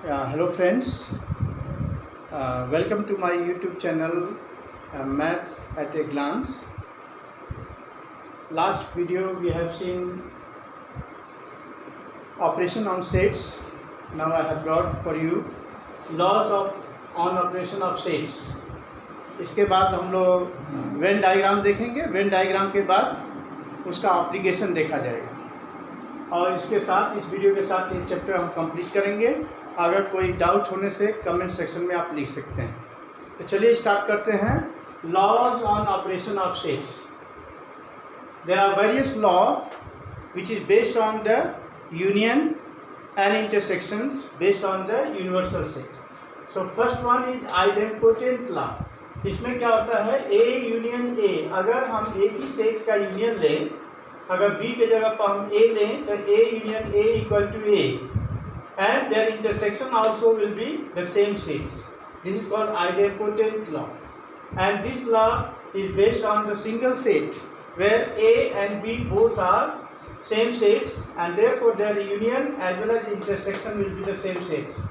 Hello friends, welcome to my YouTube channel Maths at a Glance. Last video we have seen operation on sets. Now I have brought for you laws of on operation of sets. इसके बाद हम लोग Venn diagram देखेंगे। Venn diagram के बाद उसका application देखा जाएगा और इसके साथ इस वीडियो के साथ ये चैप्टर हम कंप्लीट करेंगे। अगर कोई डाउट होने से कमेंट सेक्शन में आप लिख सकते हैं। तो चलिए स्टार्ट करते हैं। Laws on operation of sets. There are various law which is based on the union and intersections based on the universal set. So first one is idempotent law. इसमें क्या होता है, ए यूनियन ए। अगर हम एक ही set का union लें, अगर बी के जगह पर हम ए लें तो A union A equal to A and their intersection also will be the same sets. This is called idempotent law, and this law is based on the single set where A and B both are same sets, and therefore their union as well as intersection will be the same sets.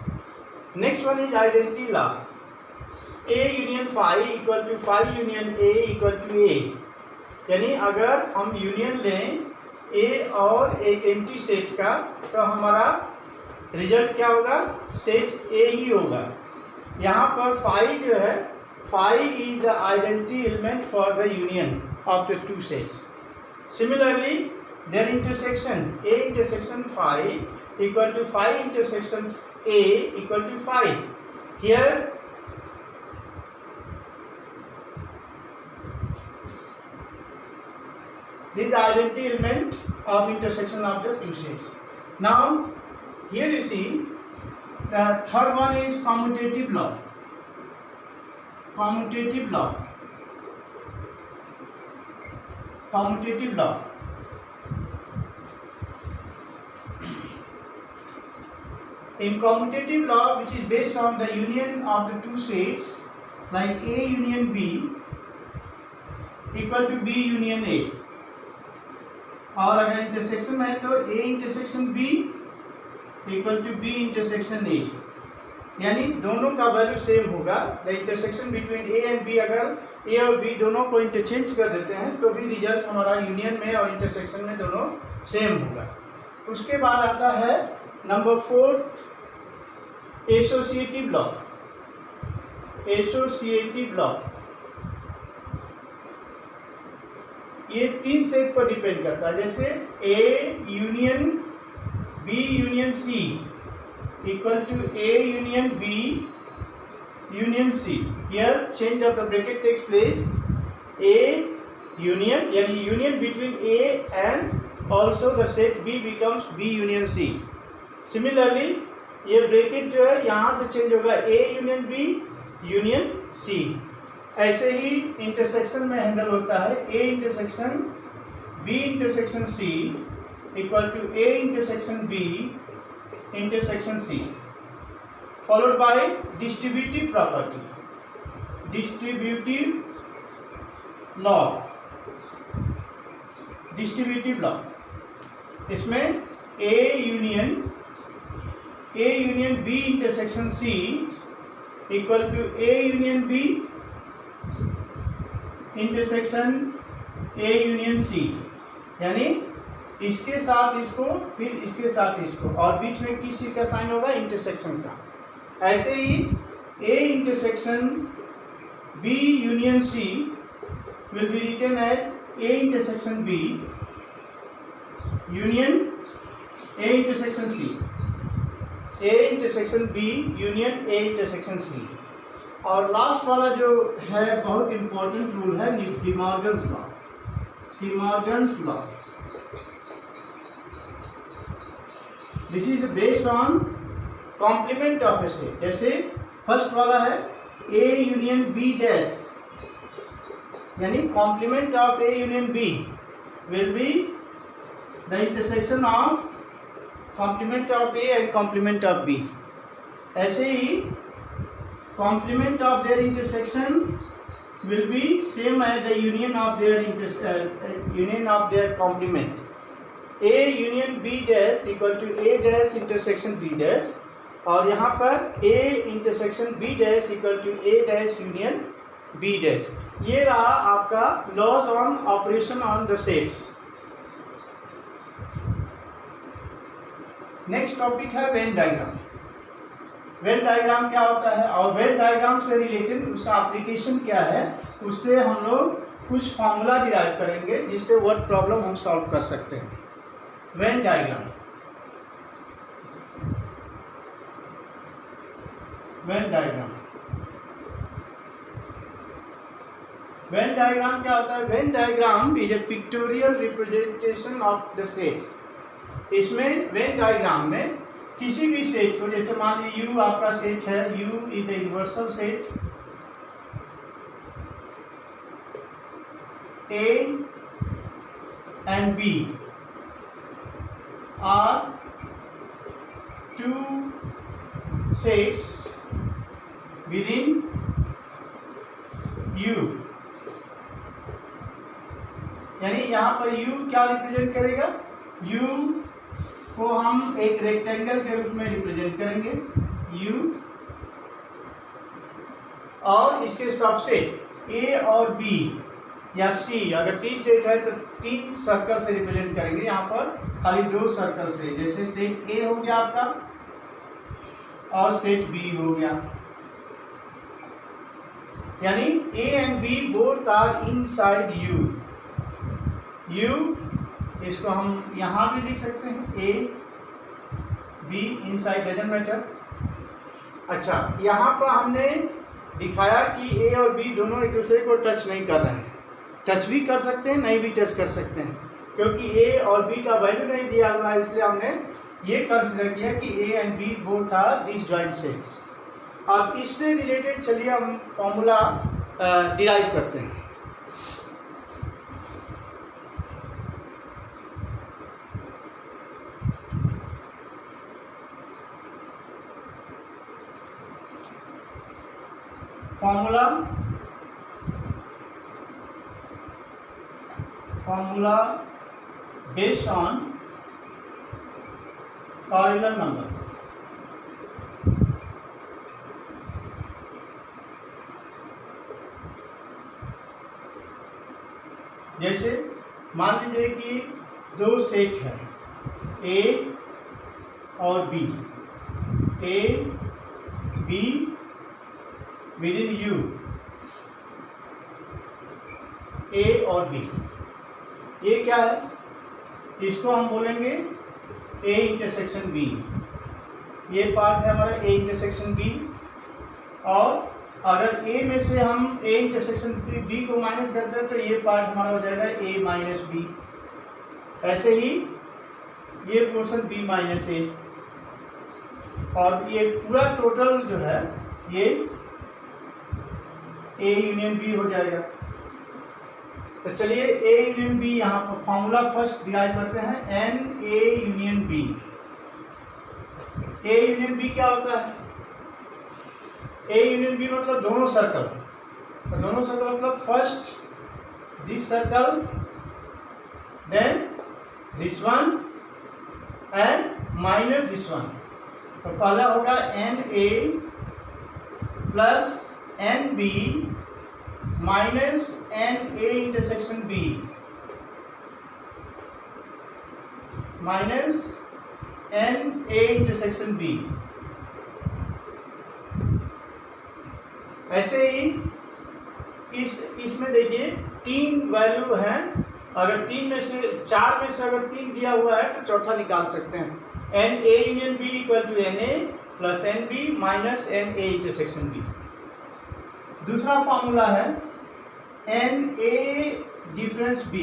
Next one is identity law. A union phi equal to phi union A equal to A. यानी अगर हम union लें A और एक empty set का तो हमारा result क्या होगा, सेट ए ही होगा। यहाँ पर फाई जो है, phi is the identity element for the union of the two sets. Similarly their intersection A intersection phi equal to phi intersection A equal to phi. Here this is the identity element of intersection of the two sets. Now here you see the third one is commutative law. Commutative law. Commutative law. In commutative law, which is based on the union of the two sets, like A union B equal to B union A, और अगर intersection है तो A intersection B equal to B intersection A, यानी दोनों का value same होगा। The intersection between A and B, अगर A और बी दोनों को इंटरचेंज कर देते हैं तो भी रिजल्ट हमारा यूनियन में और इंटरसेक्शन में दोनों सेम होगा। उसके बाद आता है number 4, associative law. Associative law ये तीन सेट पर डिपेंड करता है। जैसे A union B union C equal to A union B union C. Here change of the bracket takes place. A union यानी union between A and also the set B becomes B union C. Similarly ये bracket जो है यहाँ से change होगा A union B union C. ऐसे ही intersection में handle होता है A intersection B intersection C equal to A intersection B intersection C, followed by distributive property. Distributive law. Distributive law इसमें A union B intersection C equal to A union B intersection A union C, यानी इसके साथ इसको फिर इसके साथ इसको और बीच में किस चीज़ का साइन होगा, इंटरसेक्शन का। ऐसे ही A intersection B union C will be written as A intersection B union A intersection C, A intersection B union A intersection C. और लास्ट वाला जो है बहुत इंपॉर्टेंट रूल है, De Morgan's law. De Morgan's law this is based on complement of a set. जैसे first वाला है A union B dash, यानी complement of A union B will be the intersection of complement of A and complement of B. ऐसे ही complement of their intersection will be same as the union of their complement. A union B dash equal to A dash intersection B dash और यहाँ पर A intersection B dash equal to A dash union B dash. ये रहा आपका laws on operation on the sets. Next topic है Venn diagram. Venn diagram क्या होता है और वेन डायग्राम से रिलेटेड उसका एप्लीकेशन क्या है, उससे हम लोग कुछ फार्मूला डिराइव करेंगे जिससे वर्ड प्रॉब्लम हम सॉल्व कर सकते हैं। When diagram, Venn diagram, Venn diagram क्या होता है? Venn diagram is a pictorial representation of the sets. इसमें वेन डायग्राम में किसी भी सेट को, जैसे मान लीजिए U आपका सेट है, U is the universal set, A and B are two sets within U। यानी यहाँ पर U क्या रिप्रेजेंट करेगा? U को हम एक रेक्टेंगल के रूप में रिप्रेजेंट करेंगे U, और इसके सबसेट A और B या C, अगर 3 सेट है तो 3 सर्कल से रिप्रेजेंट करेंगे। यहाँ पर खाली 2 सर्कल से, जैसे सेट A हो गया आपका और सेट B हो गया। यानी A and B both are inside U। U इसको हम यहाँ भी लिख सकते हैं, A B inside, doesn't matter. अच्छा, यहाँ पर हमने दिखाया कि A और B दोनों एक दूसरे को टच नहीं कर रहे हैं। टच भी कर सकते हैं, नहीं भी टच कर सकते हैं, क्योंकि A और B का वैल्यू नहीं दिया हुआ है, इसलिए हमने ये कंसिडर किया कि A and B both are disjoint sets. अब इससे रिलेटेड चलिए हम फॉर्मूला डिराइव करते हैं। Formula based on ordinal number. जैसे मान लीजिए कि 2 सेट है A और B, A B within U, A और B। ये क्या है? इसको हम बोलेंगे A इंटरसेक्शन B। ये पार्ट है हमारा A इंटरसेक्शन B, और अगर A में से हम A इंटरसेक्शन B को माइनस करते हैं तो ये पार्ट हमारा हो जाएगा A माइनस B। ऐसे ही ये पोर्शन B माइनस A, और ये पूरा टोटल जो है ये A यूनियन B हो जाएगा। तो चलिए A यूनियन B यहाँ पर फॉर्मूला फर्स्ट डिराइव करते हैं, N A union B। A union B क्या होता है? A यूनियन B मतलब दोनों सर्कल, तो दोनों सर्कल मतलब first this circle, then this one and minus this one. तो पहला होगा NA plus NB minus NA intersection B minus NA intersection B। ऐसे ही इसमें देखिए 3 वैल्यू हैं, अगर 3 में से 4 में से अगर 3 दिया हुआ है तो चौथा निकाल सकते हैं। NA union B equal to NA plus NB minus NA intersection B। दूसरा फॉर्मूला है NA difference B।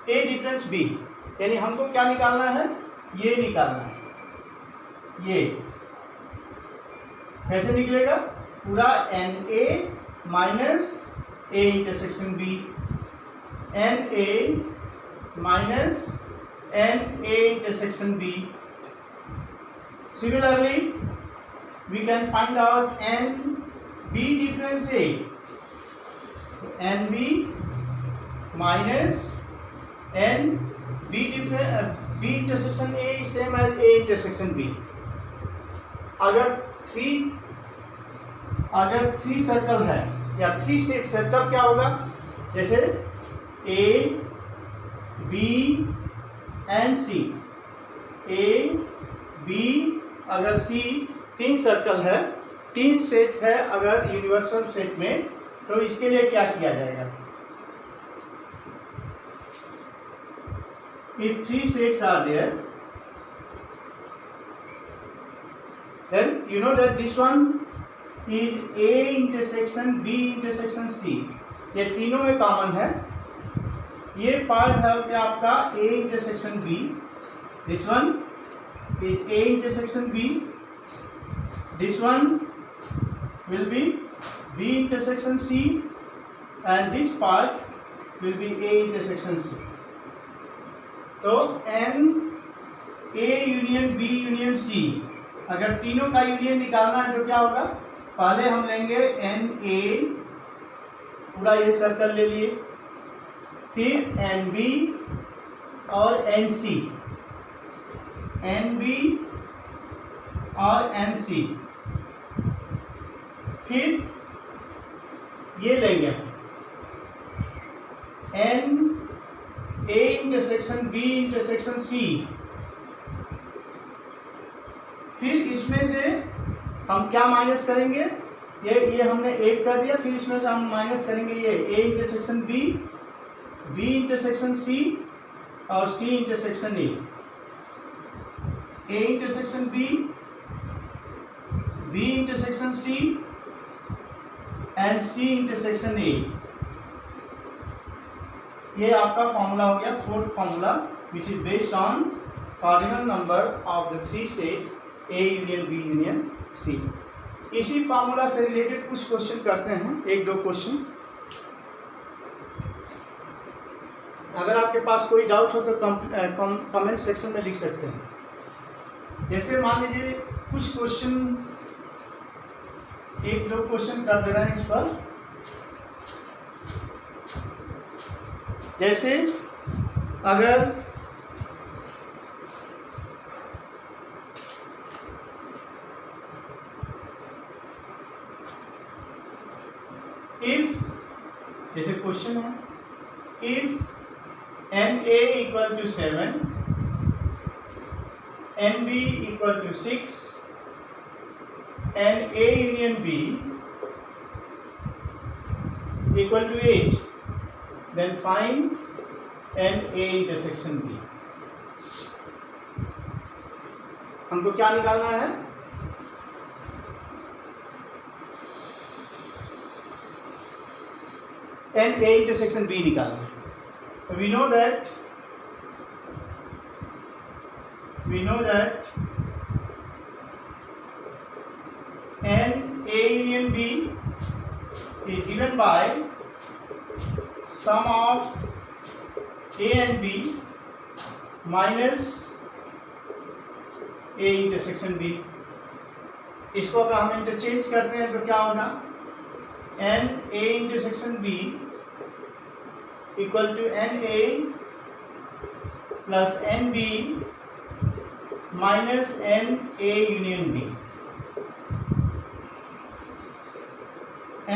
A difference B यानी हमको क्या निकालना है? ये निकालना है। ये कैसे निकलेगा? पूरा NA minus A intersection B, NA minus NA intersection B. Similarly, we can find out NB difference A. NB minus NB difference B intersection A is same as A intersection B. अगर three circle है या three sets है तब क्या होगा, जैसे A B and C, A B अगर C तीन सर्कल है, तीन सेट है अगर यूनिवर्सल सेट में, तो इसके लिए क्या किया जाएगा, if three sets are there, then you know that this one is A intersection B intersection C, ये तीनों में कॉमन है। ये पार्ट है क्या आपका A intersection B, this one is A intersection B, this one will be B intersection C, and this part will be A intersection C. तो N A union B union C, अगर तीनों का union निकालना है तो क्या होगा, पहले हम लेंगे एन ए, पूरा ये सर्कल ले लिए, फिर एन बी और एन सी, एन बी और एन सी, फिर ये लेंगे N A intersection B intersection C, फिर इसमें से हम क्या माइनस करेंगे, ये हमने ऐड कर दिया, फिर इसमें से हम माइनस करेंगे ये A intersection B, B intersection C और C intersection A, A intersection B, B intersection C and C intersection A. ये आपका फॉर्मूला हो गया, fourth formula, which is based on cardinal number of the three sets A union B union C. इसी formula से related कुछ question करते हैं, एक दो क्वेश्चन। अगर आपके पास कोई डाउट हो तो कमेंट सेक्शन में लिख सकते हैं। जैसे मान लीजिए कुछ क्वेश्चन, एक दो क्वेश्चन कर दे रहे हैं इस पर। जैसे अगर इफ, जैसे क्वेश्चन है, if N A equal to 7, N B equal to 6, N A union B equal to 8, then find n a intersection b। हमको क्या निकालना है, n a intersection b निकालना है। we know that n a union b is given by sum of a and b minus a intersection b। इसको अगर हम interchange करते हैं तो क्या होगा, n a intersection b equal to n a plus n b minus n a union b।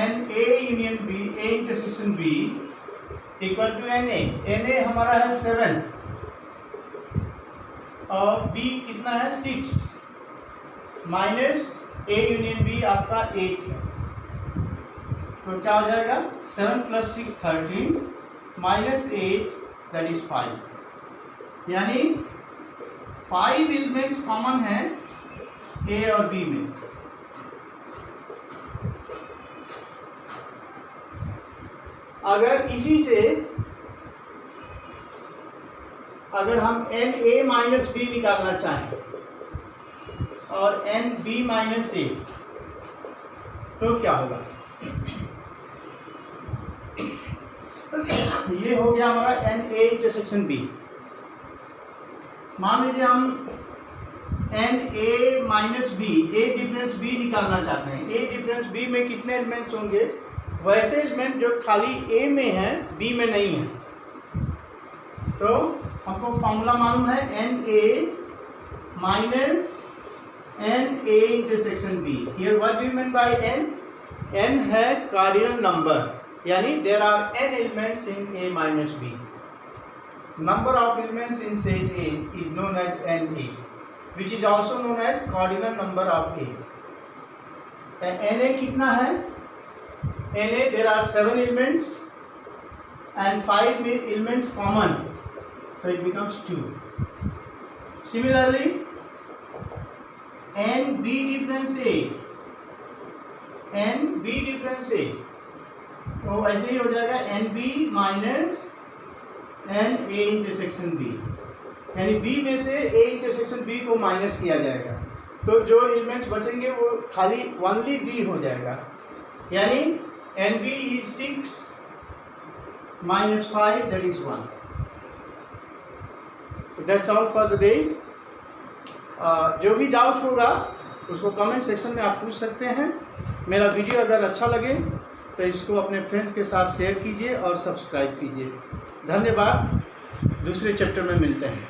n a union b, a intersection b equal to N A हमारा है 7 और b कितना है 6, माइनस ए यूनियन b आपका 8 है। तो क्या हो जाएगा, 7 प्लस 6 13 माइनस 8 दैट इज 5। यानी 5 एलिमेंट्स कॉमन है ए और बी में। अगर इसी से अगर हम एन ए माइनस बी निकालना चाहें और एन बी माइनस ए, तो क्या होगा, ये हो गया हमारा एन ए इंटरसेक्शन बी। मान लीजिए हम N A minus B, A difference B निकालना चाहते हैं। ए डिफरेंस बी में कितने एलिमेंट्स होंगे, वैसे एलिमेंट जो खाली ए में है बी में नहीं है। तो हमको फॉर्मूला मालूम है, N A minus N A intersection B. Here what do you mean by N? N है कार्डिनल नंबर, यानी there are N elements in A minus B. Number of elements in set A is known as N A, which is also known as cardinal number of A. N A कितना है? N A there are 7 elements and 5 elements common, so it becomes 2. Similarly, n b difference a, n b difference a, तो ऐसे ही हो जाएगा n b minus n a intersection b, यानी b में से a intersection b को minus किया जाएगा, तो जो एलिमेंट्स बचेंगे वो खाली ओनली b हो जाएगा, यानी n b is 6 minus 5, that is 1. So that's all for the day. जो भी डाउट होगा उसको कमेंट सेक्शन में आप पूछ सकते हैं। मेरा वीडियो अगर अच्छा लगे तो इसको अपने फ्रेंड्स के साथ शेयर कीजिए और सब्सक्राइब कीजिए। धन्यवाद। दूसरे चैप्टर में मिलते हैं।